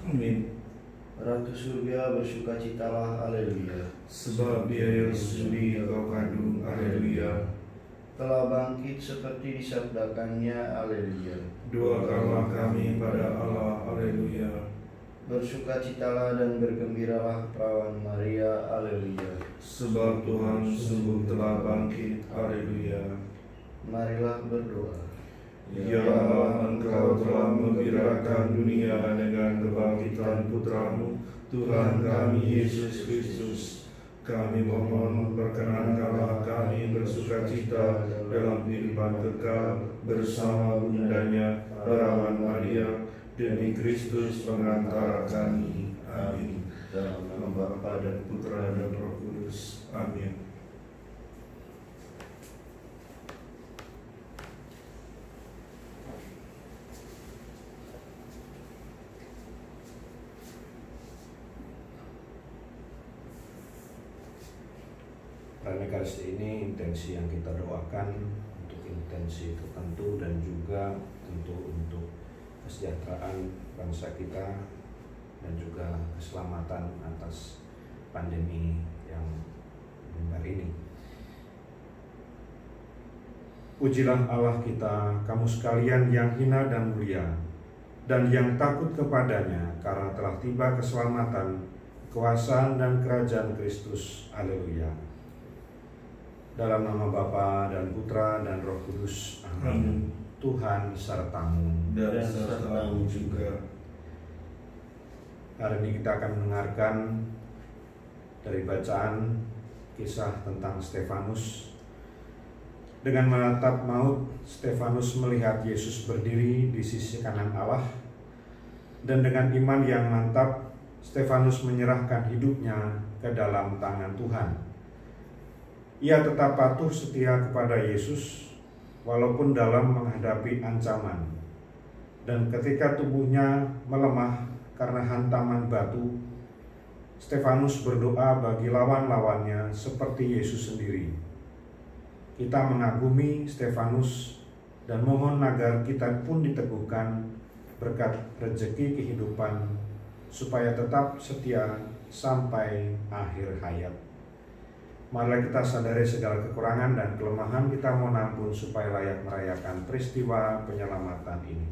Amin. Ratu surga bersukacitalah, haleluya. Sebab Dia yang sudi Kau kandung, haleluya. Telah bangkit seperti disabdakannya, haleluya. Doakanlah kami pada Allah, haleluya. Bersukacitalah dan bergembiralah perawan Maria, haleluya. Sebab Tuhan sungguh telah bangkit, haleluya. Marilah berdoa. Ya Allah, Engkau telah menggembirakan dunia dengan kebangkitan Putra-Mu, Tuhan kami Yesus Kristus. Kami mohon perkenankanlah kami bersukacita dalam kehidupan kekal bersama bundanya perawan Maria, demi Kristus pengantara kami. Amin. Dalam nama Bapa dan Putra dan Roh Kudus. Amin. Perayaan Ekaristi ini intensi yang kita doakan untuk intensi tertentu dan juga tentu untuk kesejahteraan bangsa kita dan juga keselamatan atas pandemi yang menyebar ini. Pujilah Allah kita, kamu sekalian yang hina dan mulia, dan yang takut kepadanya, karena telah tiba keselamatan, kekuasaan dan kerajaan Kristus. Haleluya. Dalam nama Bapa dan Putra dan Roh Kudus. Amin. Tuhan sertamu Dan sertamu juga. Hari ini kita akan mendengarkan dari bacaan kisah tentang Stefanus. Dengan menatap maut, Stefanus melihat Yesus berdiri di sisi kanan Allah, dan dengan iman yang mantap, Stefanus menyerahkan hidupnya ke dalam tangan Tuhan. Ia tetap patuh setia kepada Yesus walaupun dalam menghadapi ancaman. Dan ketika tubuhnya melemah karena hantaman batu, Stefanus berdoa bagi lawan-lawannya seperti Yesus sendiri. Kita mengagumi Stefanus dan mohon agar kita pun diteguhkan berkat rezeki kehidupan supaya tetap setia sampai akhir hayat. Marilah kita sadari segala kekurangan dan kelemahan kita mohon ampun supaya layak merayakan peristiwa penyelamatan ini.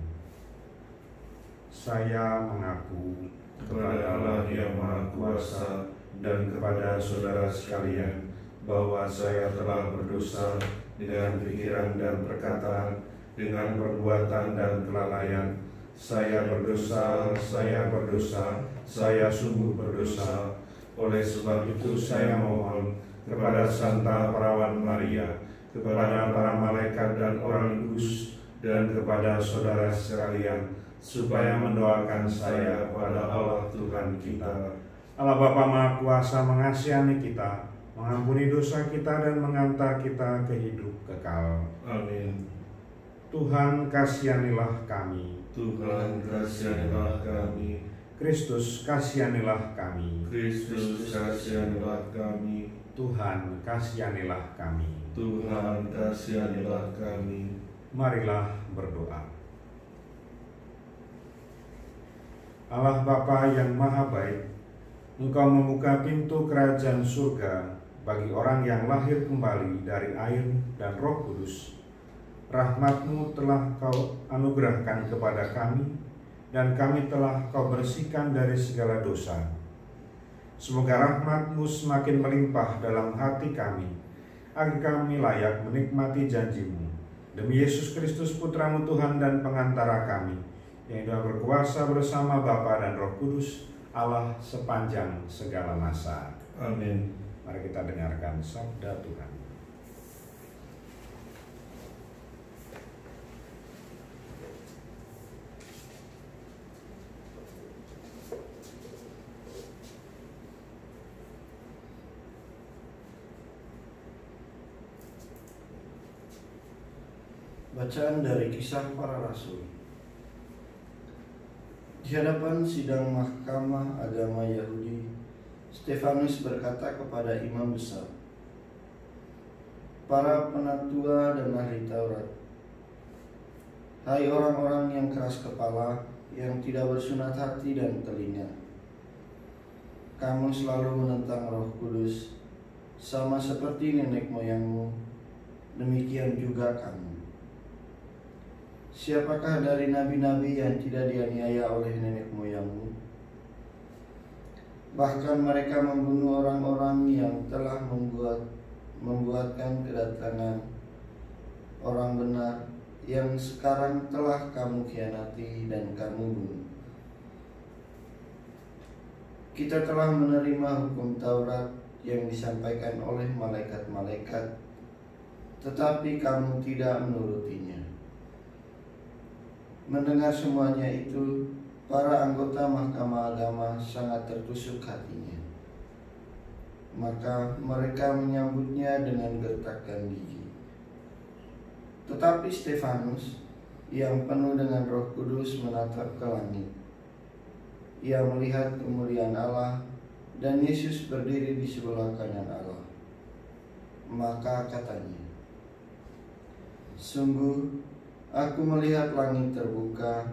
Saya mengaku kepada Allah yang Maha Kuasa dan kepada saudara sekalian bahwa saya telah berdosa dengan pikiran dan perkataan, dengan perbuatan dan kelalaian. Saya berdosa, saya sungguh berdosa. Oleh sebab itu saya mohon kepada Santa Perawan Maria, kepada para malaikat dan orang kudus, dan kepada saudara sekalian, supaya mendoakan saya kepada Allah Tuhan kita. Allah Bapa Maha Kuasa mengasihi kita, mengampuni dosa kita dan mengantar kita ke hidup kekal. Amin. Tuhan kasihanilah kami. Tuhan kasihanilah kami. Kristus kasihanilah kami. Kristus kasihanilah kami. Tuhan kasihanilah kami. Tuhan kasihanilah kami. Marilah berdoa. Allah Bapa yang Maha Baik, Engkau membuka pintu kerajaan surga bagi orang yang lahir kembali dari air dan Roh Kudus. Rahmat-Mu telah Kau anugerahkan kepada kami, dan kami telah Kau bersihkan dari segala dosa. Semoga rahmat-Mu semakin melimpah dalam hati kami, agar kami layak menikmati janji-Mu. Demi Yesus Kristus Putra-Mu Tuhan dan pengantara kami, yang telah berkuasa bersama Bapa dan Roh Kudus, Allah sepanjang segala masa. Amin. Mari kita dengarkan sabda Tuhan. Bacaan dari Kisah Para Rasul. Di hadapan sidang Mahkamah Agama Yahudi, Stefanus berkata kepada imam besar, para penatua dan ahli Taurat, hai orang-orang yang keras kepala yang tidak bersunat hati dan telinga. Kamu selalu menentang Roh Kudus, sama seperti nenek moyangmu, demikian juga kamu. Siapakah dari nabi-nabi yang tidak dianiaya oleh nenek moyangmu? Bahkan mereka membunuh orang-orang yang telah membuatkan kedatangan orang benar yang sekarang telah kamu khianati dan kamu bunuh. Kita telah menerima hukum Taurat yang disampaikan oleh malaikat-malaikat, tetapi kamu tidak menurutinya. Mendengar semuanya itu, para anggota Mahkamah Agama sangat tertusuk hatinya. Maka mereka menyambutnya dengan gertakan gigi. Tetapi Stefanus yang penuh dengan Roh Kudus menatap ke langit. Ia melihat kemuliaan Allah dan Yesus berdiri di sebelah kanan Allah. Maka katanya, "Sungguh, aku melihat langit terbuka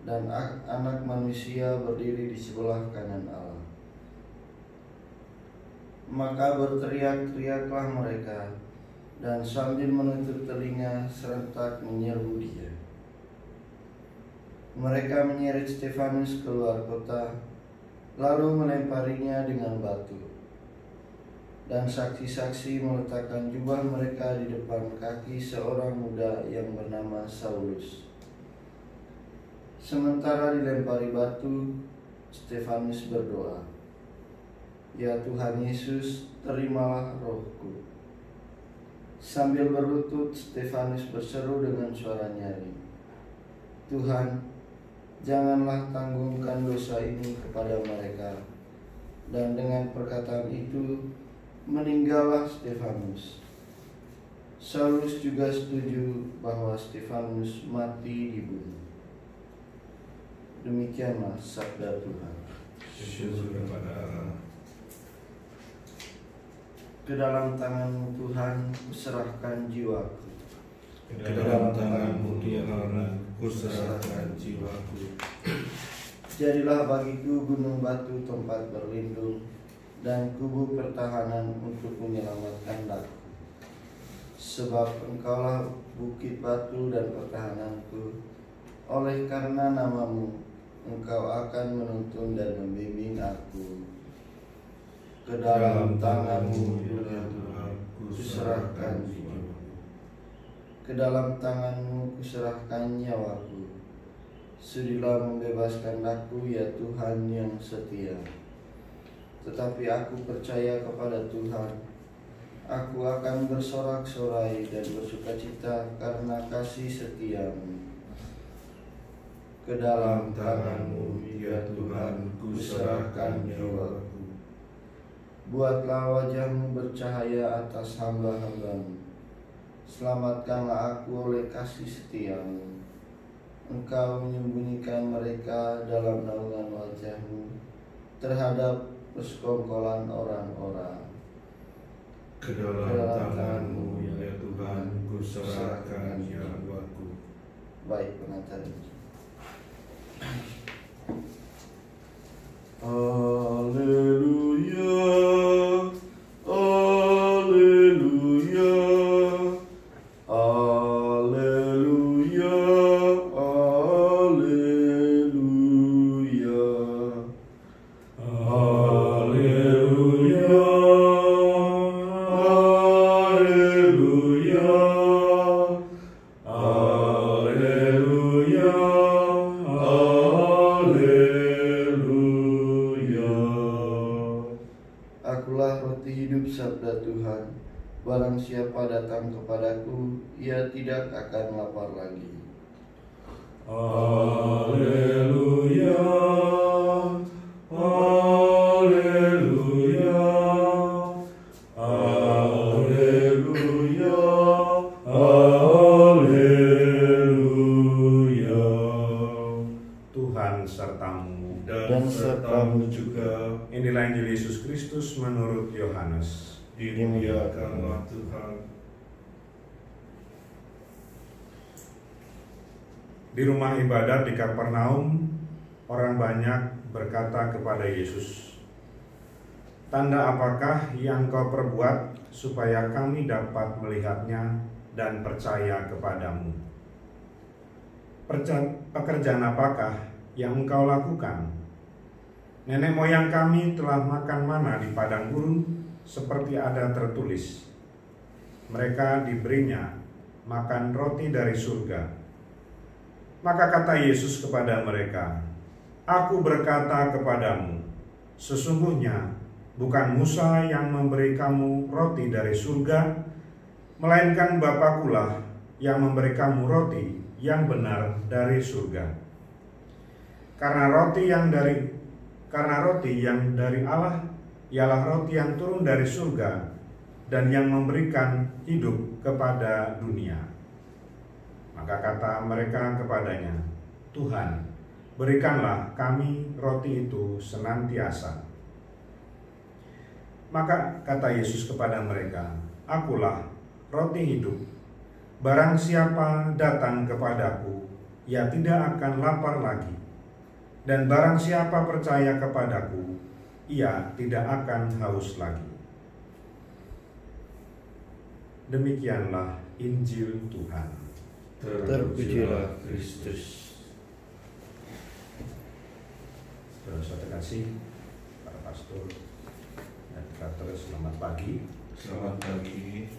dan Anak Manusia berdiri di sebelah kanan Allah." Maka berteriak-teriaklah mereka dan sambil menutup telinga serentak menyerbu Dia. Mereka menyeret Stefanus keluar kota, lalu melemparinya dengan batu. Dan saksi-saksi meletakkan jubah mereka di depan kaki seorang muda yang bernama Saulus. Sementara dilempari batu, Stefanus berdoa, "Ya Tuhan Yesus, terimalah rohku." Sambil berlutut, Stefanus berseru dengan suara nyaring, "Tuhan, janganlah tanggungkan dosa ini kepada mereka." Dan dengan perkataan itu, meninggallah Stefanus. Saulus juga setuju bahwa Stefanus mati dibunuh. Demikianlah sabda Tuhan. Syukur kepada Allah. Ke dalam tangan-Mu Tuhan kuserahkan jiwaku. Ke dalam tangan-Mu ya Allah, kuserahkan jiwaku. Jadilah bagiku gunung batu tempat berlindung, dan kubu pertahanan untuk menyelamatkan daku. Sebab Engkaulah bukit batu dan pertahananku. Oleh karena nama-Mu, Engkau akan menuntun dan membimbing aku. Ke dalam tangan-Mu ya Tuhan, kuserahkan jiwaku. Ke dalam tangan-Mu kuserahkan nyawaku. Sudilah membebaskan aku ya Tuhan yang setia. Tetapi aku percaya kepada Tuhan. Aku akan bersorak-sorai dan bersukacita karena kasih setia-Mu. Ke dalam tangan-Mu ya Tuhan, kuserahkan jiwaku. Buatlah wajah-Mu bercahaya atas hamba-hamba-Mu. Selamatkanlah aku oleh kasih setia-Mu. Engkau menyembunyikan mereka dalam naungan wajah-Mu terhadap persekongkolan orang-orang. Ke dalam tangan-Mu ya Tuhan, kuserahkan jiwaku. Baik, pengantar ini. Haleluya, haleluya, haleluya, haleluya, haleluya, haleluya, haleluya, haleluya. Akulah roti hidup, sabda Tuhan. Barang siapa datang kepadaku, ia tidak akan lapar lagi. Haleluya, haleluya, haleluya, haleluya. Tuhan sertamu. Dan sertamu juga. Inilah Injil Yesus Kristus menurut Yohanes. Dimuliakanlah Tuhan. Di rumah ibadat di Kapernaum, orang banyak berkata kepada Yesus, "Tanda apakah yang kau perbuat supaya kami dapat melihatnya dan percaya kepadamu? Pekerjaan apakah yang engkau lakukan? Nenek moyang kami telah makan mana di padang gurun, seperti ada tertulis, mereka diberinya makan roti dari surga." Maka kata Yesus kepada mereka, "Aku berkata kepadamu, sesungguhnya bukan Musa yang memberi kamu roti dari surga, melainkan Bapa-Kulah yang memberi kamu roti yang benar dari surga. Karena roti yang dari Allah ialah roti yang turun dari surga dan yang memberikan hidup kepada dunia." Maka kata mereka kepadanya, "Tuhan, berikanlah kami roti itu senantiasa." Maka kata Yesus kepada mereka, "Akulah roti hidup. Barang siapa datang kepadaku, ia tidak akan lapar lagi. Dan barang siapa percaya kepadaku, ia tidak akan haus lagi." Demikianlah Injil Tuhan. Terpujilah Kristus. Saudara kasih, para pastor dan kater, selamat pagi. Selamat pagi.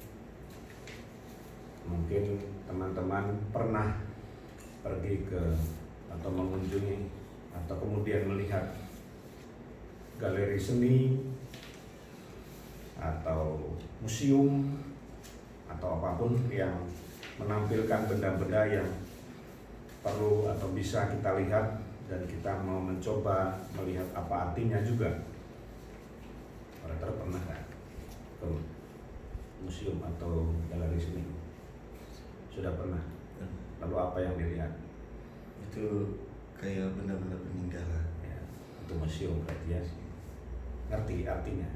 Mungkin teman-teman pernah pergi ke atau mengunjungi atau kemudian melihat galeri seni atau museum atau apapun yang menampilkan benda-benda yang perlu atau bisa kita lihat dan kita mau mencoba melihat apa artinya juga. Para pernah kan ke museum atau galeri seni? Sudah pernah? Lalu apa yang dilihat? Itu kayak benda-benda peninggalan. Ya, itu museum berarti ya. Ngerti artinya?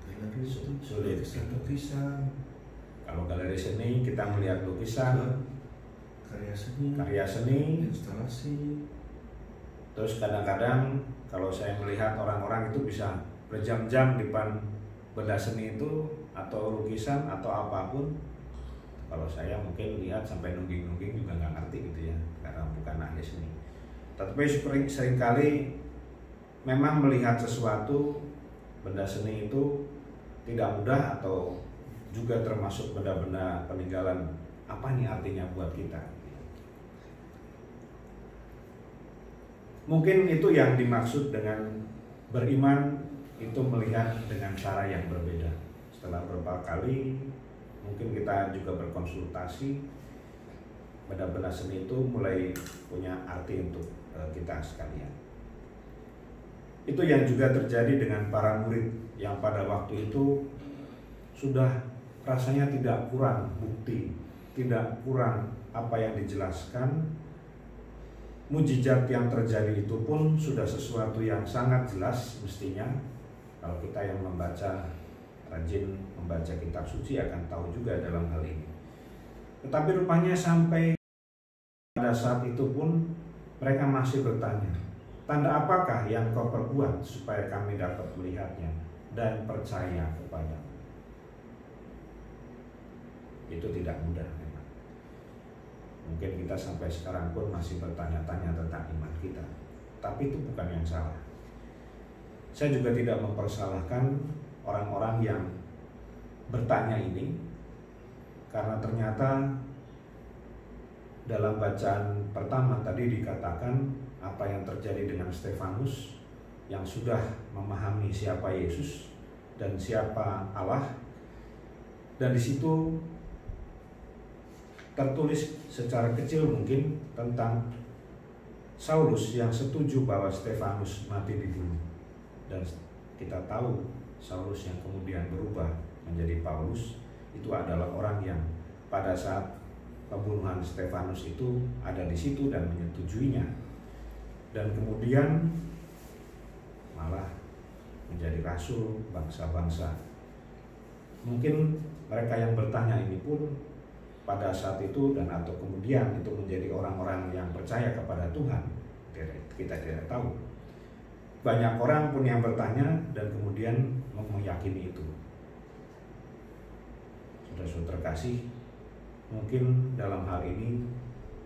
Galeri itu Sulit. lukisan, Kalau galeri seni kita melihat lukisan, karya seni, instalasi. Terus kadang-kadang kalau saya melihat orang-orang itu bisa berjam-jam di depan benda seni itu atau lukisan atau apapun. Kalau saya mungkin lihat sampai nungging-nungging juga nggak ngerti gitu ya, karena bukan ahli seni. Tapi seringkali memang melihat sesuatu benda seni itu tidak mudah atau juga termasuk benda-benda peninggalan. Apa nih artinya buat kita? Mungkin itu yang dimaksud dengan beriman, itu melihat dengan cara yang berbeda. Setelah beberapa kali mungkin kita juga berkonsultasi, benda-benda seni itu mulai punya arti untuk kita sekalian. Itu yang juga terjadi dengan para murid yang pada waktu itu sudah rasanya tidak kurang bukti, tidak kurang apa yang dijelaskan. Mujizat yang terjadi itu pun sudah sesuatu yang sangat jelas mestinya. Kalau kita yang membaca, rajin membaca kitab suci akan tahu juga dalam hal ini. Tetapi rupanya sampai pada saat itu pun mereka masih bertanya, "Tanda apakah yang kau perbuat supaya kami dapat melihatnya dan percaya kepadamu?" Itu tidak mudah memang. Mungkin kita sampai sekarang pun masih bertanya-tanya tentang iman kita. Tapi itu bukan yang salah. Saya juga tidak mempersalahkan orang-orang yang bertanya ini, karena ternyata dalam bacaan pertama tadi dikatakan apa yang terjadi dengan Stefanus yang sudah memahami siapa Yesus dan siapa Allah, dan di situ tertulis secara kecil mungkin tentang Saulus yang setuju bahwa Stefanus mati dibunuh. Dan kita tahu Saulus yang kemudian berubah menjadi Paulus itu adalah orang yang pada saat pembunuhan Stefanus itu ada di situ dan menyetujuinya, dan kemudian malah menjadi rasul bangsa-bangsa. Mungkin mereka yang bertanya ini pun pada saat itu dan atau kemudian itu menjadi orang-orang yang percaya kepada Tuhan, kita tidak tahu. Banyak orang pun yang bertanya dan kemudian meyakini itu. Saudara-saudara terkasih, mungkin dalam hal ini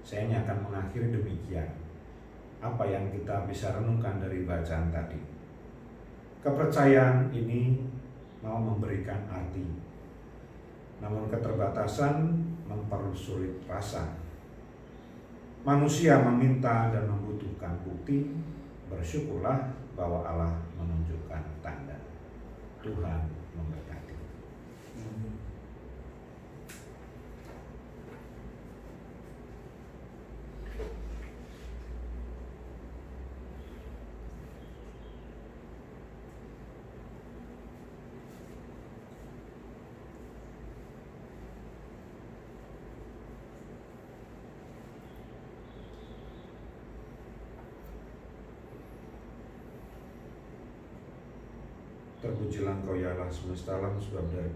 saya hanya akan mengakhiri demikian. Apa yang kita bisa renungkan dari bacaan tadi. Kepercayaan ini mau memberikan arti, namun keterbatasan mempersulit rasa. Manusia meminta dan membutuhkan bukti. Bersyukurlah bahwa Allah menunjukkan tanda. Tuhan memberkati. Terpujilah Engkau ya Allah semesta alam, sebab dari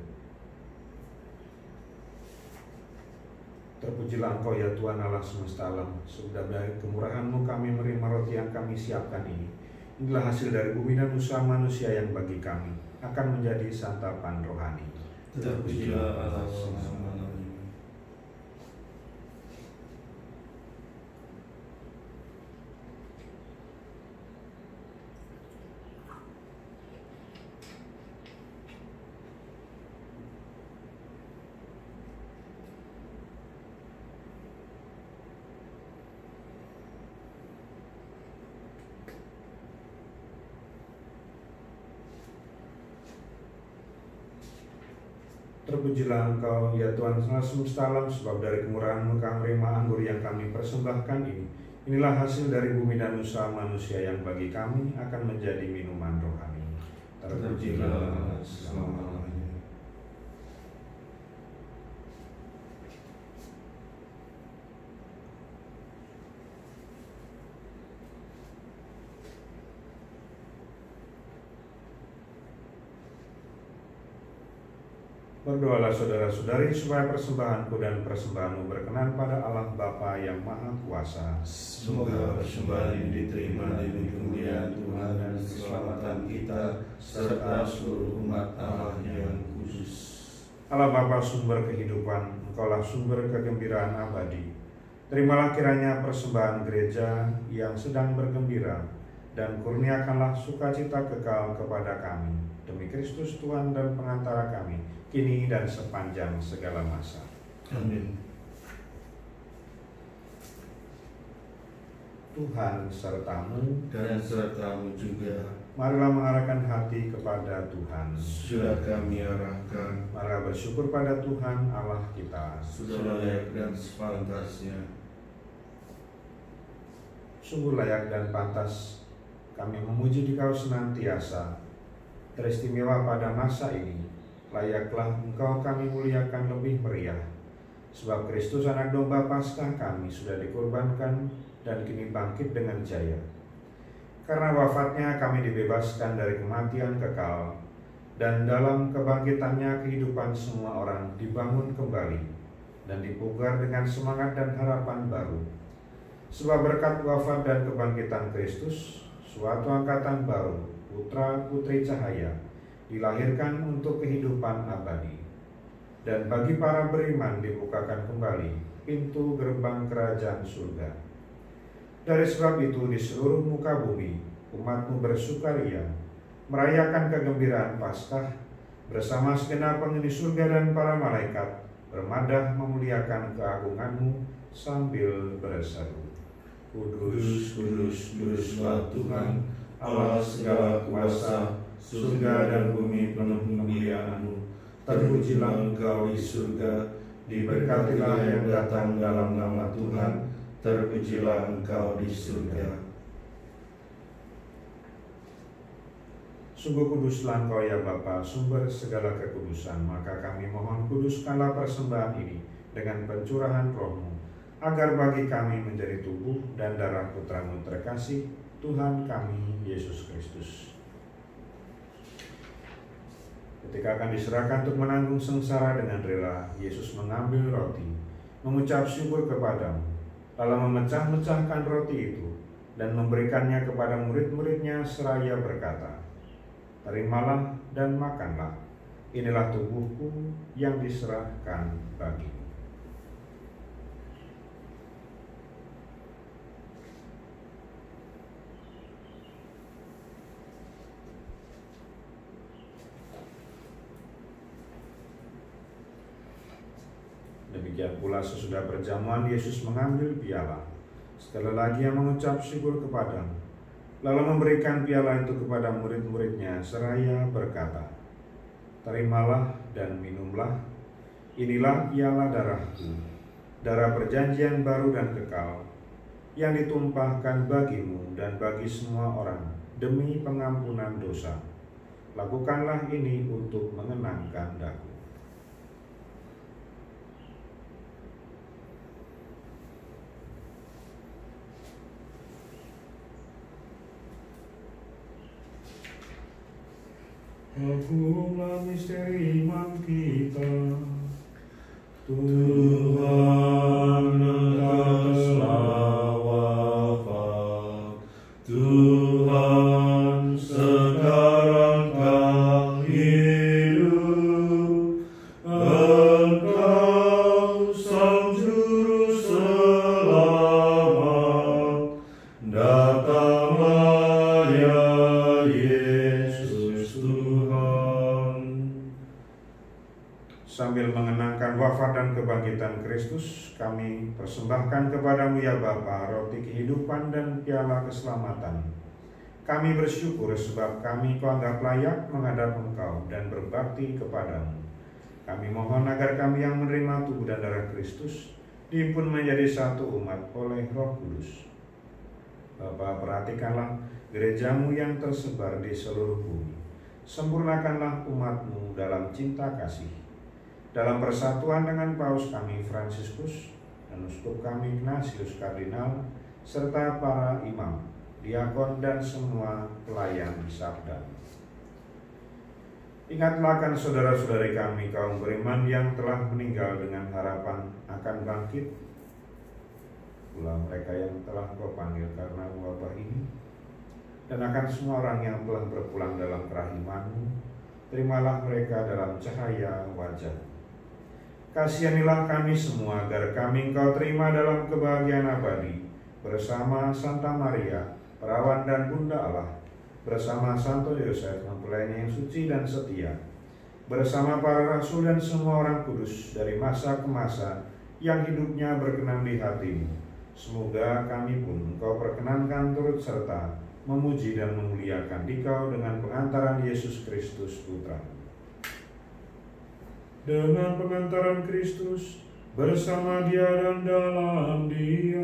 Terpujilah Engkau ya Tuhan Allah semesta alam, sebab dari kemurahan-Mu kami menerima roti yang kami siapkan ini. Inilah hasil dari bumi dan usaha manusia yang bagi kami akan menjadi santapan rohani. Terpujilah Allah semesta alam. Terpujilah Engkau ya Tuhan Allah semesta alam, sebab dari kemurahan-Mu kami menerima anggur yang kami persembahkan ini. Inilah hasil dari bumi dan usaha manusia yang bagi kami akan menjadi minuman rohani. Terpujilah Allah selama-lamanya. Berdoalah saudara-saudari supaya persembahanku dan persembahanmu berkenan pada Allah Bapa yang Maha Kuasa. Semoga persembahan ini diterima demi kemuliaan Tuhan dan keselamatan kita serta seluruh umat Allah yang kudus. Allah Bapa sumber kehidupan, Engkaulah sumber kegembiraan abadi. Terimalah kiranya persembahan gereja yang sedang bergembira dan kurniakanlah sukacita kekal kepada kami. Demi Kristus Tuhan dan pengantara kami, kini dan sepanjang segala masa. Amin. Tuhan sertamu Dan sertamu juga. Marilah mengarahkan hati kepada Tuhan. Sudah kami arahkan. Marilah bersyukur pada Tuhan Allah kita. Sudah layak dan sepantasnya. Sungguh layak dan pantas kami memuji Dikau senantiasa. Teristimewa pada masa ini, layaklah Engkau kami muliakan lebih meriah. Sebab Kristus anak domba Paskah kami sudah dikorbankan dan kini bangkit dengan jaya. Karena wafatnya kami dibebaskan dari kematian kekal, dan dalam kebangkitannya kehidupan semua orang dibangun kembali dan dipugar dengan semangat dan harapan baru. Sebab berkat wafat dan kebangkitan Kristus, suatu angkatan baru, putra-putri cahaya, dilahirkan untuk kehidupan abadi. Dan bagi para beriman dibukakan kembali pintu gerbang kerajaan surga. Dari sebab itu di seluruh muka bumi umat-Mu bersukaria, merayakan kegembiraan Paskah bersama segenap penghuni surga dan para malaikat, bermadah memuliakan keagungan-Mu sambil berseru, Kudus, kudus, kuduslah Tuhan, Allah segala kuasa, surga dan bumi penuh kemuliaan-Mu. Terpujilah Engkau di surga, diberkatilah yang datang dalam nama Tuhan. Terpujilah Engkau di surga. Sungguh kuduslah Engkau ya Bapa, sumber segala kekudusan. Maka kami mohon kuduskanlah persembahan ini dengan pencurahan Roh-Mu, agar bagi kami menjadi tubuh dan darah Putra-Mu terkasih, Tuhan kami Yesus Kristus. Ketika akan diserahkan untuk menanggung sengsara dengan rela, Yesus mengambil roti, mengucap syukur kepadamu, lalu memecah-mecahkan roti itu dan memberikannya kepada murid-muridnya seraya berkata, "Terimalah dan makanlah, inilah tubuhku yang diserahkan bagimu." Demikian pula sesudah perjamuan Yesus mengambil piala. Sekali lagi Ia mengucap syukur kepadamu, lalu memberikan piala itu kepada murid-muridnya seraya berkata, "Terimalah dan minumlah, inilah piala darahku, darah perjanjian baru dan kekal, yang ditumpahkan bagimu dan bagi semua orang demi pengampunan dosa. Lakukanlah ini untuk mengenangkan daku." Agunglah misteri iman kita, Tuhan engkau wafat, Tuhan sekarang kau hidup, Engkau sang juru selamat, datanglah ya Yesus Tuhan. Sambil mengenangkan wafat dan kebangkitan Kristus, kami persembahkan kepadamu ya Bapa roti kehidupan dan piala keselamatan. Kami bersyukur sebab kami Kau anggap layak menghadap Engkau dan berbakti kepadamu. Kami mohon agar kami yang menerima tubuh dan darah Kristus dihimpun menjadi satu umat oleh Roh Kudus. Bapa, perhatikanlah gerejamu yang tersebar di seluruh bumi. Sempurnakanlah umatmu dalam cinta kasih. Dalam persatuan dengan Paus kami Fransiskus dan Uskup kami Ignatius Kardinal, serta para imam, diakon dan semua pelayan sabda. Ingatlah akan saudara-saudari kami kaum beriman yang telah meninggal dengan harapan akan bangkit, pula mereka yang telah Kau panggil karena wabah ini, dan akan semua orang yang telah berpulang dalam kerahiman-Mu. Terimalah mereka dalam cahaya wajah. Kasihanilah kami semua agar kami Engkau terima dalam kebahagiaan abadi bersama Santa Maria, Perawan dan Bunda Allah, bersama Santo Yosef, mempelainya yang suci dan setia, bersama para rasul dan semua orang kudus dari masa ke masa yang hidupnya berkenan di hati-Mu. Semoga kami pun Engkau perkenankan turut serta memuji dan memuliakan Dikau dengan pengantaran Yesus Kristus Putra. Dengan pengantaran Kristus, bersama Dia dan dalam Dia,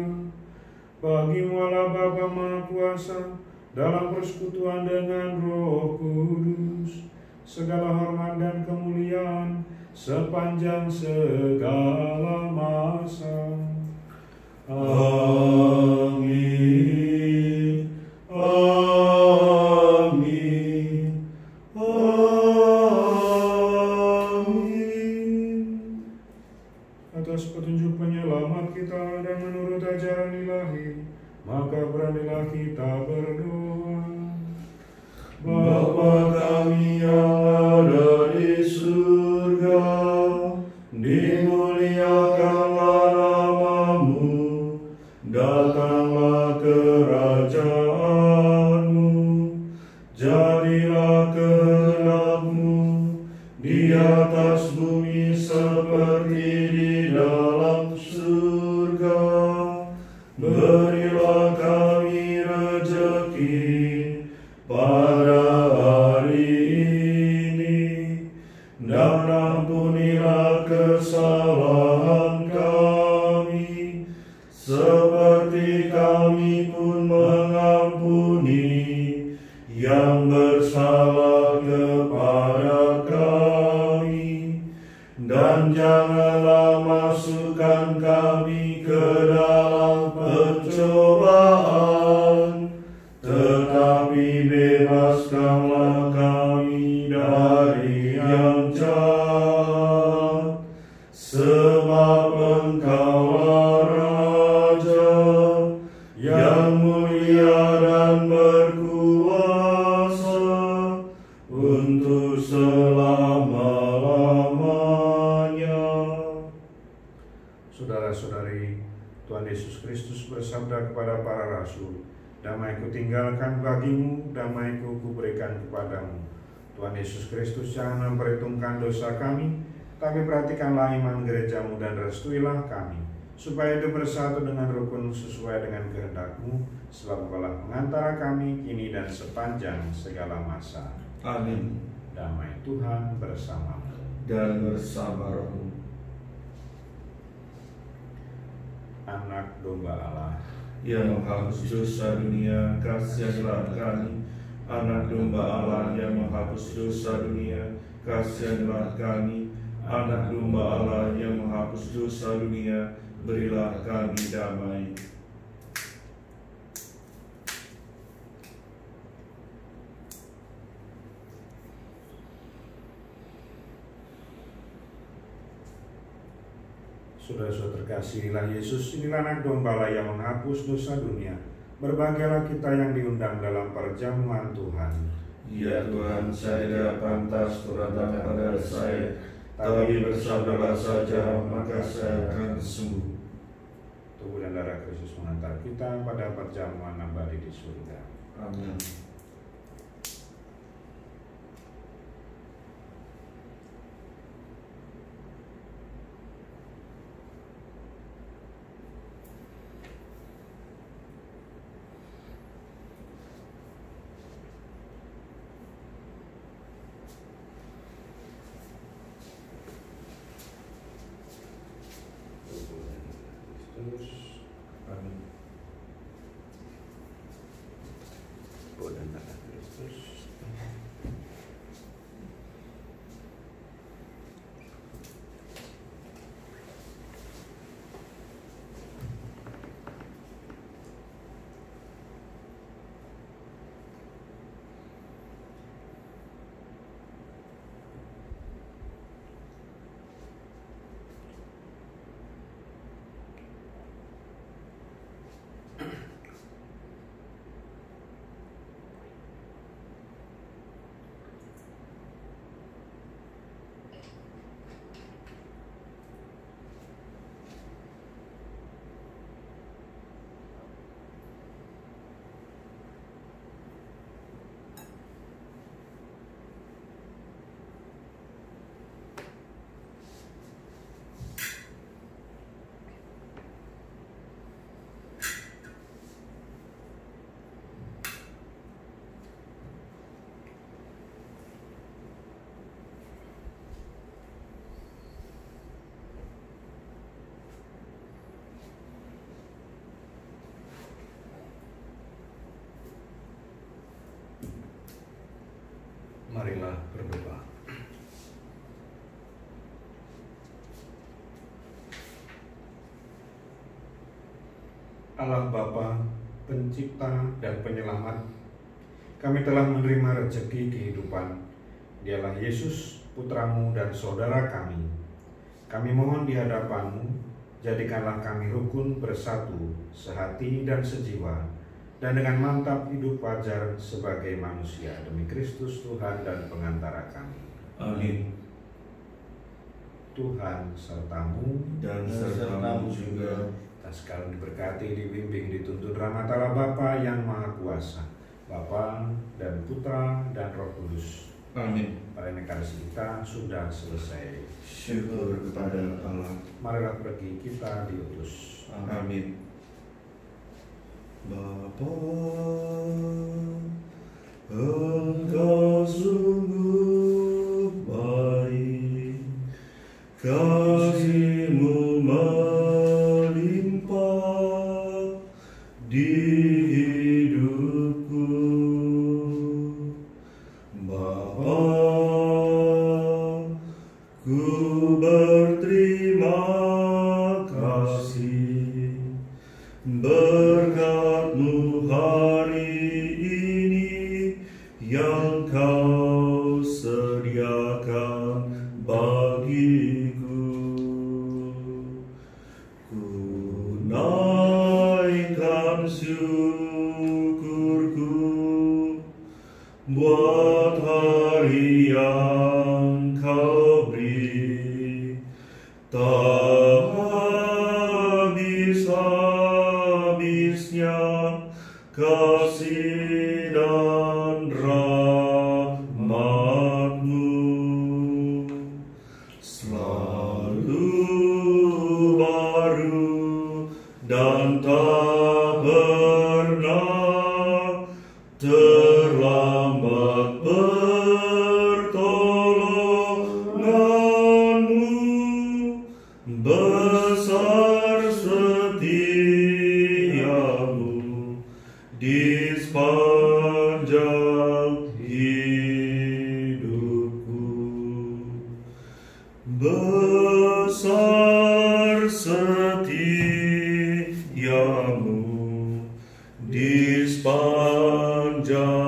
bagi-Mu Allah Bapa Maha Kuasa, dalam persekutuan dengan Roh Kudus, segala hormat dan kemuliaan sepanjang segala masa. Amin. Amin. Atas petunjuk penyelamat kita dan menurut ajaran ilahi, maka beranilah kita berdoa. Bapa kami yang ada di surga, dimuliakanlah nama-Mu, datanglah kerajaan-Mu, jadilah kehendak-Mu di atas bumi seperti di dalam surga. Berilah kami rejeki pada hari ini, dan ampunilah kesalahan kami, seperti kami pun mengampuni yang bersalah kepada kami. Dan janganlah masukkan kami ke dalam pencobaan, tetapi bebaskanlah kami dari yang jahat, sebab Engkau untuk selama-lamanya. Saudara-saudari, Tuhan Yesus Kristus bersabda kepada para rasul, "Damai-Ku tinggalkan bagimu, damai-Ku kuberikan kepadamu." Tuhan Yesus Kristus jangan memperhitungkan dosa kami, tapi perhatikanlah iman gerejamu dan restuilah kami, supaya hidup bersatu dengan rukun sesuai dengan kehendak-Mu, sebab Engkaulah pengantara kami kini dan sepanjang segala masa. Amin. Damai Tuhan bersamamu. Dan bersama rohmu. Anak domba Allah Yang menghapus dosa dunia, kasihanlah kami. Anak domba Allah yang menghapus dosa dunia, kasihanlah kami. Anak domba Allah yang menghapus dosa dunia, berilah kami damai. Saudara-saudara terkasih, inilah Yesus, inilah anak domba Allah yang menghapus dosa dunia. Berbahagialah kita yang diundang dalam perjamuan Tuhan. Ya Tuhan, saya tidak pantas datang pada saya, tapi bersabdalah saja, maka saya akan sembuh. Tubuh dan darah Kristus mengantar kita pada perjamuan abadi di surga. Amin. Amin. Tubuh dan darah Kristus. Marilah berdoa. Allah Bapa, Pencipta dan Penyelamat, kami telah menerima rezeki kehidupan. Dialah Yesus, Putramu dan Saudara kami. Kami mohon di hadapan-Mu, jadikanlah kami rukun bersatu, sehati dan sejiwa, dan dengan mantap hidup wajar sebagai manusia demi Kristus Tuhan dan pengantara kami. Amin. Tuhan sertamu Dan sertamu juga. kita sekalian diberkati, dibimbing, dituntun rahmat Allah Bapa yang Maha Kuasa, Bapa dan Putra dan Roh Kudus. Amin. Perayaan kita sudah selesai. Syukur kepada Allah. Marilah pergi kita diutus. Amin. Bapa, Engkau sungguh baik, kasih-Mu melimpah di hidupku. Bapa, ku berterima kasih berkat-Mu hari ini yang Kau sediakan bagiku. Ku naikkan syukurku buat hari yang Kau beri, tak habis-habisnya kasih dan rahmat-Mu, selalu baru dan tak pernah terlambat pertolongan-Mu, besar setia-Mu di sepanjang hidupku. Besar setia-Mu di sepanjang